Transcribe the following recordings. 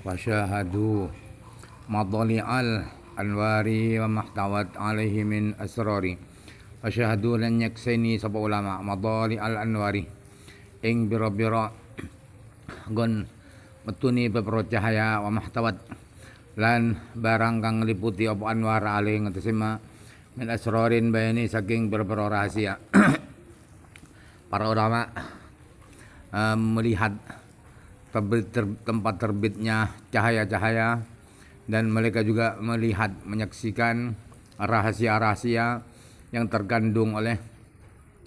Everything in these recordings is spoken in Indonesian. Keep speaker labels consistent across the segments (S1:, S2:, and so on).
S1: wa syahadu madali'al anwari wa mahtawat alaihi min asrari wa syahadu lan nyakseni sapa ulama madali'al anwari ing bira-bira gon metuni pepero cahaya wa mahtawat lan barang kang ngliputi apa anwar alaihi ngatesima min asrarin bayani saking pira-pira rahasia. Para ulama melihat tempat terbitnya cahaya-cahaya dan mereka juga melihat menyaksikan rahasia-rahasia yang terkandung oleh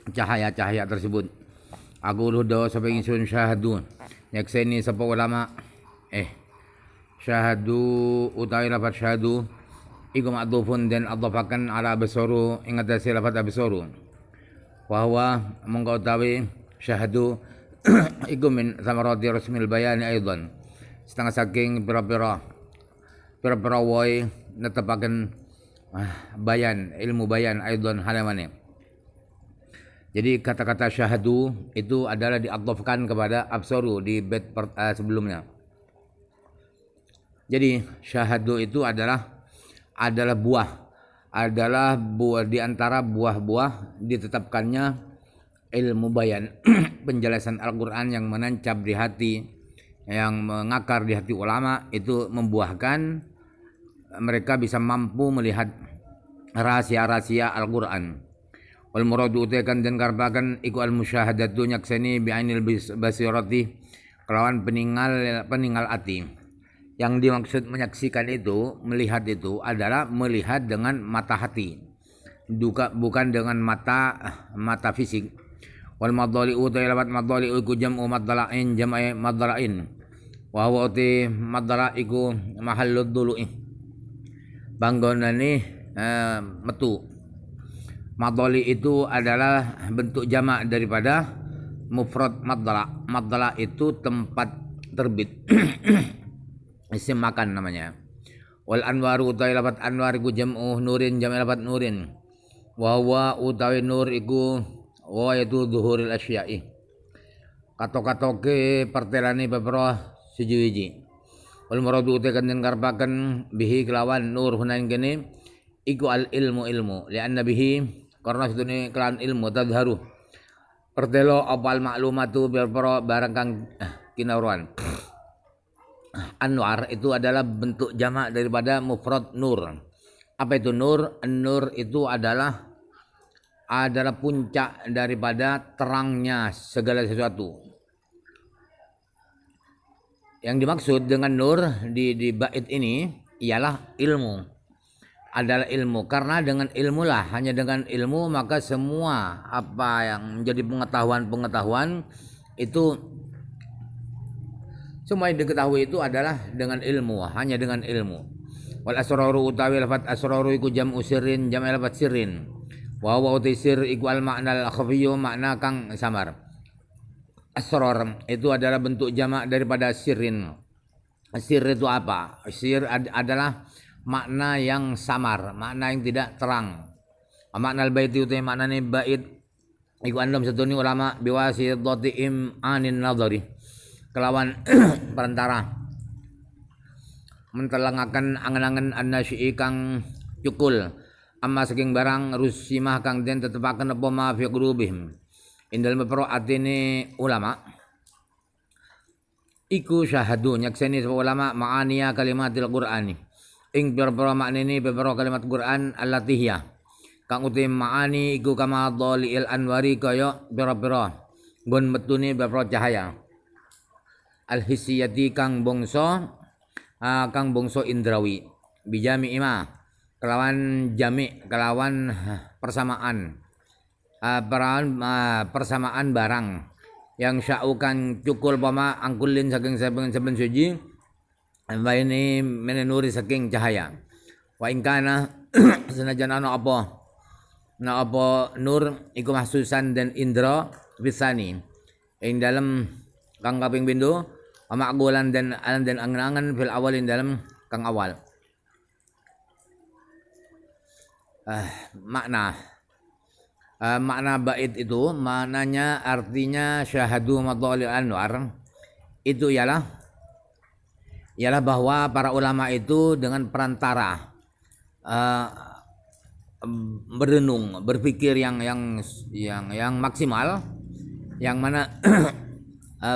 S1: cahaya-cahaya tersebut. Aku ludo sapa ingsun syahadu nyakseni sapa ulama syahadu utawi lafaz syahadu iku ma'dhufun dan adhafakan ala absaru ing atase lafaz absaru wa huwa mongko utawi syahadu iku min samarati rasmil bayani aidan setengah saking pira-pira woi netepaken bayan ilmu bayan aidan halamane. Jadi kata-kata syahadu itu adalah diadhafkan kepada absaru di bait sebelumnya. Jadi syahadu itu adalah buah di antara buah-buah ditetapkannya ilmu bayan penjelasan Al-Quran yang menancap di hati, yang mengakar di hati ulama, itu membuahkan mereka bisa mampu melihat rahasia-rahasia Al-Quran. Wal muradu utakan dan karbakan iku al musyahadatu nyakseni bi ainil basirati kelawan peninggal ati. Yang dimaksud menyaksikan itu, melihat itu adalah melihat dengan mata hati, bukan dengan mata fisik. Wal madhali'u ta'alabat madhali'u iku jam'u madhala'in jam'ai madhala'in wa huwa uti madhala'iku mahallud dulu'i banggonane metu. Madhali itu adalah bentuk jamak daripada mufrad madhala. Madhala itu tempat terbit isim makan namanya. Wal anwaru utawi lafat anwar iku jam'u nurin jam'ai lafat nurin wa huwa utawi nur iku wa itu zuhuril asya'i kato-katoke pertelane pepero siji-wiji. Wal muradu utakan den karpaken bihi kelawan nur hunain kene iku al ilmu lianna bihi karena sedune kelawan ilmu tadharu pertelo apal maklumatu pepero barang kang kinauruan. Anwar itu adalah bentuk jamak daripada mufrad nur. Apa itu nur? Nur itu adalah puncak daripada terangnya segala sesuatu. Yang dimaksud dengan nur di bait ini ialah ilmu. Adalah ilmu, karena dengan ilmulah, hanya dengan ilmu maka semua apa yang menjadi pengetahuan itu semua yang diketahui itu adalah dengan ilmu, hanya dengan ilmu. Wal asraru utawi lafaz asraru iku jam'u sirrin jam'u lafaz sirrin. Wa huwa utisir iku al makna al khafiyyu makna kang samar. Asrar itu adalah bentuk jamak daripada sirrin. Sir itu apa? Sir adalah makna yang samar, makna yang tidak terang. Makna al bait itu maknane bait iku andam satuni ulama biwasitatim anin nadhari kelawan perantara mentelangaken angen-angen annasyi kang cukul amma saking barang rusimah kang den tetepaken apa ma fi qulubihim indal mepro atine ulama iku syahadu nyakseni sapa ulama ma'aniya kalimatil qur'ani ing pira-pira maknane pira-pira kalimat Quran allatihiyah kang uti ma'ani iku kama dhalil anwari kaya pira-pira nggon metune pira-pira cahaya al-hisiyati kang bangsa indrawi bijami ima kelawan jami kelawan persamaan persamaan barang yang sya'ukan cukul pama angkulin saking saben suci baini menenuri saking cahaya wa ingkana senajan ana apa nur iku mahsusan dan indra bisani ing dalam kang kaping pindho amagulan dan angen-angen fil awalin dalam kang awal. Makna bait itu maknanya artinya syahadu madhalil anwar itu ialah ialah bahwa para ulama itu dengan perantara uh, berenung, berpikir yang maksimal, yang mana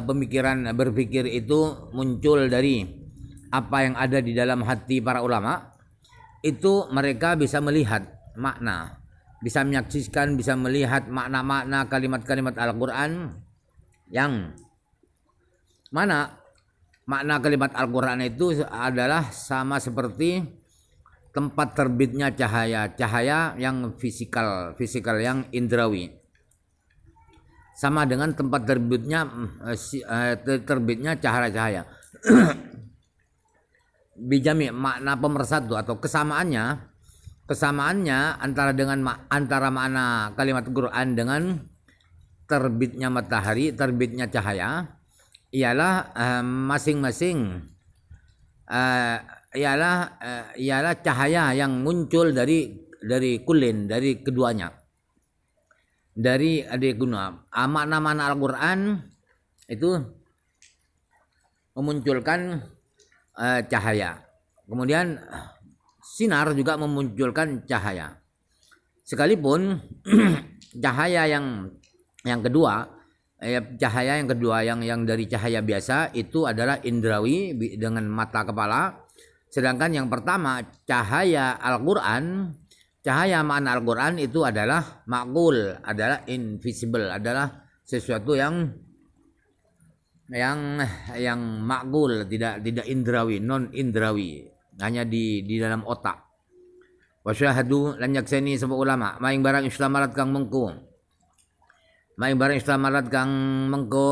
S1: pemikiran berpikir itu muncul dari apa yang ada di dalam hati para ulama. Itu mereka bisa melihat makna, bisa menyaksikan, bisa melihat makna-makna kalimat-kalimat Al-Quran, yang mana makna kalimat Al-Quran itu adalah sama seperti tempat terbitnya cahaya yang fisikal yang indrawi, sama dengan tempat terbitnya cahaya bijami. Makna pemersatu atau kesamaannya antara makna kalimat Quran dengan terbitnya matahari, terbitnya cahaya, ialah masing-masing ialah cahaya yang muncul dari kulin, dari keduanya, dari guna. Makna-makna Al-Quran itu memunculkan cahaya, kemudian sinar juga memunculkan cahaya. Sekalipun cahaya yang kedua, yang dari cahaya biasa itu adalah indrawi dengan mata kepala, sedangkan yang pertama cahaya Al-Quran, cahaya makna Al-Quran itu adalah makul, adalah invisible, adalah sesuatu yang makul, tidak indrawi, non indrawi, hanya di dalam otak. Wasyahadu lan yakseni sebab ulama maing barang Islam marat kang mengko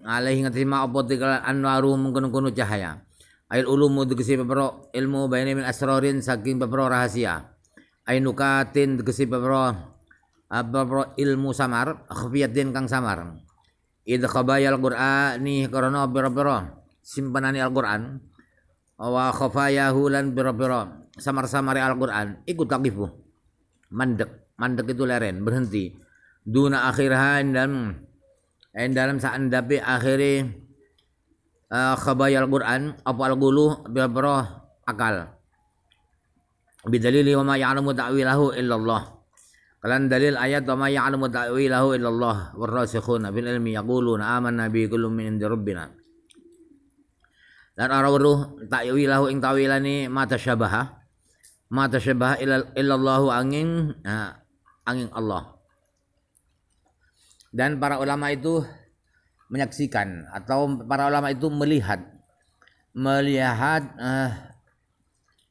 S1: alaihi ngatima apa tikal anwaru mengkono cahaya ail ulumu tegesi pepero ilmu bayane min asrorin saking pepero rahasia ainukatin tegesi pepero ilmu samar khafiyatin kang samar id khabayal qur'ani karena biro-biro simpanane Al-Qur'an wa khafayahu lan biro-biro samar-samari Al-Qur'an iku taqifu mandek itu leren, berhenti duna akhirhan dan dalam saandapi akhiri khabayal Qur'an apa al-gulu biro-biro akal bidalili wa ma ya'lamu ta'wilahu illallah. Kalian dalil ayat wa ma ya'lamu ta'wilahu illallah warrasikhuna bil ilmi yaquluna amanna bi kullum min indi rabbina. Dan araweruh ta'wilahu ing ta'wilani ma tasyabaha illallahu angin Allah. Dan para ulama itu menyaksikan atau para ulama itu melihat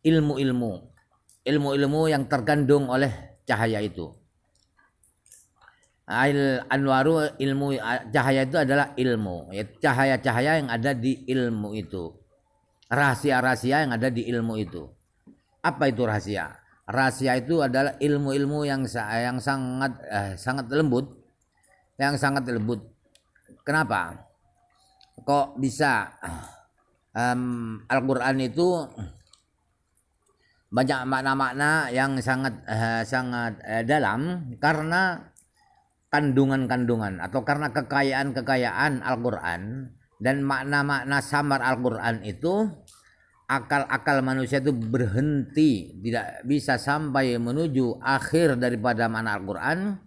S1: ilmu-ilmu yang terkandung oleh cahaya itu. Anwaru ilmu, cahaya itu adalah ilmu, ya, cahaya-cahaya yang ada di ilmu itu, rahasia-rahasia yang ada di ilmu itu. Apa itu rahasia? Rahasia itu adalah ilmu-ilmu yang sangat lembut, Kenapa? Kok bisa Al-Quran itu banyak makna-makna yang sangat dalam? Karena kandungan-kandungan atau karena kekayaan Al-Quran dan makna-makna samar Al-Quran itu, akal manusia itu berhenti, tidak bisa sampai menuju akhir daripada makna Al-Quran,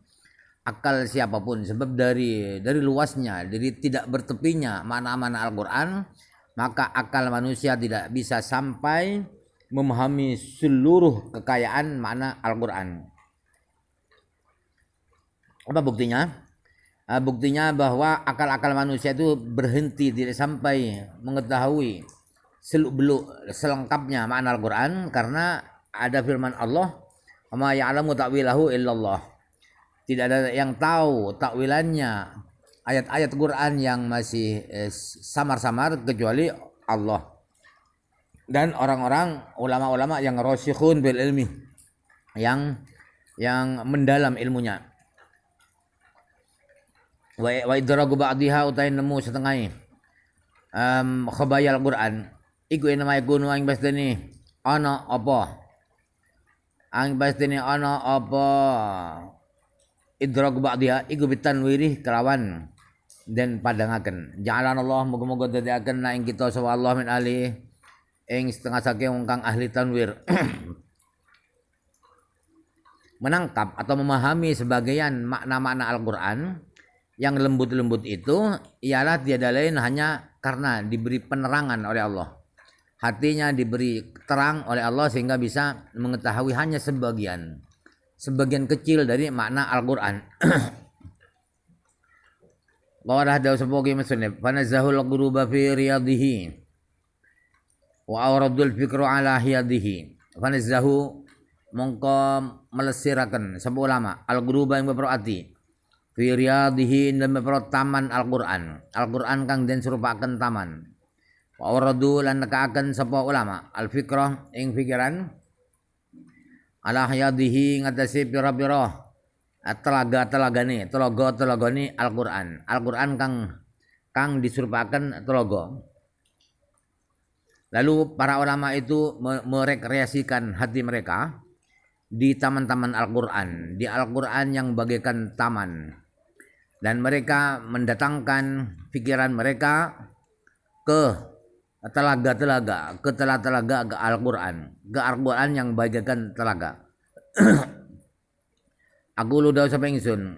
S1: akal siapapun, sebab dari luasnya, dari tidak bertepinya makna-makna Al-Quran, maka akal manusia tidak bisa sampai memahami seluruh kekayaan makna Al-Quran. Apa buktinya? Buktinya bahwa akal-akal manusia itu berhenti, tidak sampai mengetahui seluk-beluk selengkapnya makna Al-Quran, karena ada firman Allah, "Ma ya'lamu ta'wilahu illallah." Tidak ada yang tahu takwilannya ayat-ayat Quran yang masih samar-samar kecuali Allah dan orang-orang ulama-ulama yang rasikhun bil ilmi, yang mendalam ilmunya. Wa idragu ba'diha utai nemu setengah khabayal Quran iku nama ikunu ang pasteni ana apa idragu ba'diha iku bitanwirih kelawan dan padangaken. Ja'alan Allah muga-muga dadiaken na ing kita sapa Allah min ali ing setengah saking kang ahli tanwir menangkap atau memahami sebagian makna-makna Al-Qur'an yang lembut-lembut itu ialah tiada lain hanya karena diberi penerangan oleh Allah. Hatinya diberi terang oleh Allah sehingga bisa mengetahui hanya sebagian kecil dari makna Al-Qur'an. Qawalah dawu sepoki musnif fanazahul ghuruba fi riyadihi wa awradul fikru ala hiyadihi. Fanazahu mongko melesiraken sapa ulama al-ghuruba yang beberati fi riyadihi dan beberapa taman Al-Qur'an. Al-Qur'an kang den serupaken taman. Wa awradu lan nekaaken sapa ulama al-fikrah ing pikiran ala hiyadihi ngatasi pira-pira telaga-telagane Al-Qur'an. Al-Qur'an kang disurupaken telaga. Lalu para ulama itu merekreasikan hati mereka di taman-taman Al-Qur'an, di Al-Qur'an yang bagaikan taman. Dan mereka mendatangkan pikiran mereka ke telaga-telaga, ke Al-Qur'an, ke Al-Qur'an yang bagaikan telaga. Aku lu daw sa ingsun.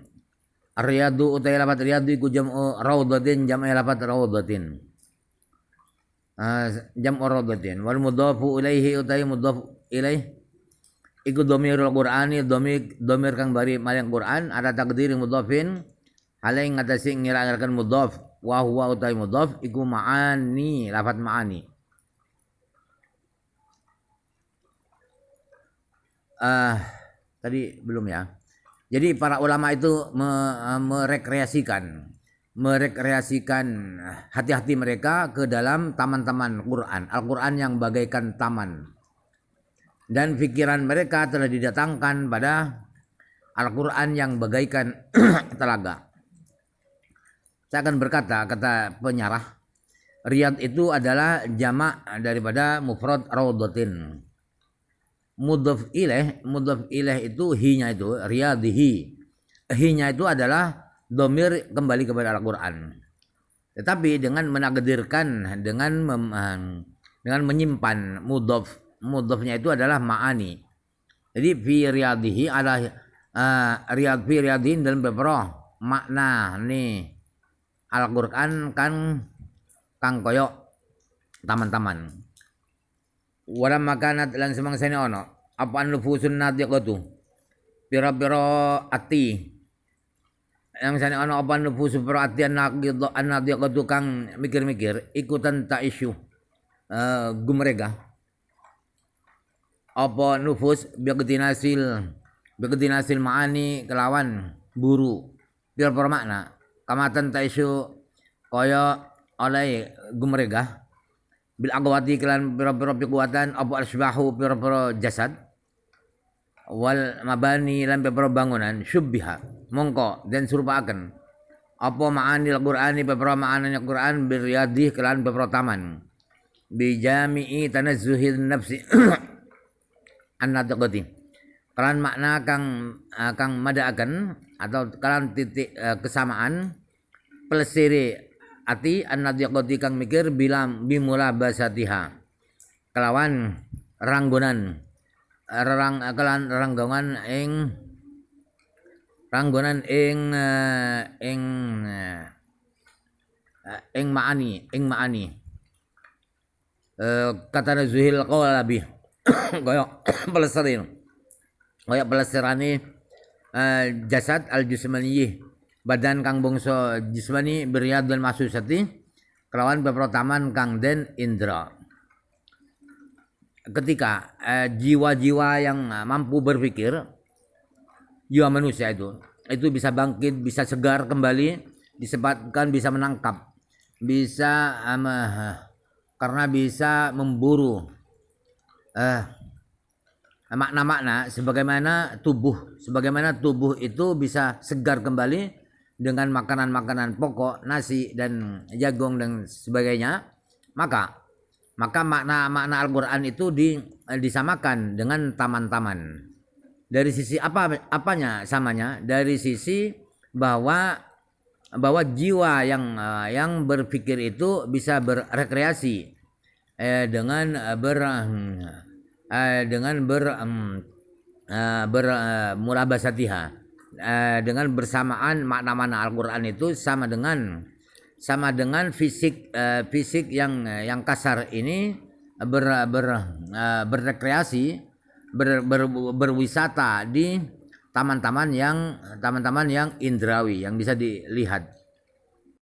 S1: Riyadu utai lapat riyadu iku jam'u rawdatin jam'u lapat rawdatin. Jam'u rawdatin. Wal mudhafu ilaihi utai mudhafu ilaih iku dhamirul Qur'ani dhamir kang bari maring Qur'an ada takdir mudhafin hale ngatasi ngira-ngiraken mudhaf wa huwa utai mudhaf iku ma'ani lafat ma'ani. Tadi belum ya. Jadi para ulama itu merekreasikan hati-hati mereka ke dalam taman-taman Quran, Al-Quran yang bagaikan taman. Dan pikiran mereka telah didatangkan pada Al-Quran yang bagaikan telaga. Saya akan berkata, kata penyarah, riyad itu adalah jamak daripada mufrad rawdatin. Mudhaf ilaih itu hinya itu riyadihi. Hinya itu adalah domir kembali kepada Al-Qur'an. Tetapi dengan menakdirkan dengan menyimpan mudhafnya itu adalah ma'ani. Jadi fi riyadihi ada fi riyadihin dalam beberapa makna nih Al-Qur'an kan kang koyok taman-taman. Walam makanat lan semangsane ono apa nufusun nadiqatu pira-pira ati yang sane ono apa nufusu pira ati nadiqatu kang mikir-mikir ikutan tak isu gumrega apa nufus biqdinasil ma'ani kelawan buru pira-pira makna kamatan tak isu kaya oleh gumrega bil aqwati kelan pira-pira kekuatan apa asbahu pira-pira jasad wal mabani lan pira-pira bangunan syubbiha mongko dan surupaaken apa ma'ani al-Qur'ani pira-pira ma'ani al-Qur'an bil riyadih kelan pira-pira taman bi jami'i tanazzuhin nafsi an-natiqati kelan makna kang madaaken atau kelan titik kesamaan pelesiri ati an-nadiqati kang mikir bilam bimula basatiha kelawan ranggonan ranggongan ing ma'ani kata zuhil qalabi koyok pelesirane jasad al-jismaniyih badan kang bangsa jismani beryad dan masusati kelawan beprotaman kang den indra. Ketika jiwa-jiwa yang mampu berpikir, jiwa manusia itu bisa bangkit, bisa segar kembali, disebabkan bisa menangkap, bisa karena bisa memburu makna-makna sebagaimana tubuh itu bisa segar kembali dengan makanan-makanan pokok, nasi dan jagung dan sebagainya, maka makna-makna Al-Qur'an itu disamakan dengan taman-taman. Dari sisi apanya samanya? Dari sisi bahwa jiwa yang berpikir itu bisa berrekreasi dengan murabasatiha, dengan bersamaan makna-makna Al-Qur'an itu sama dengan fisik yang kasar ini berrekreasi, berwisata di taman-taman yang indrawi yang bisa dilihat.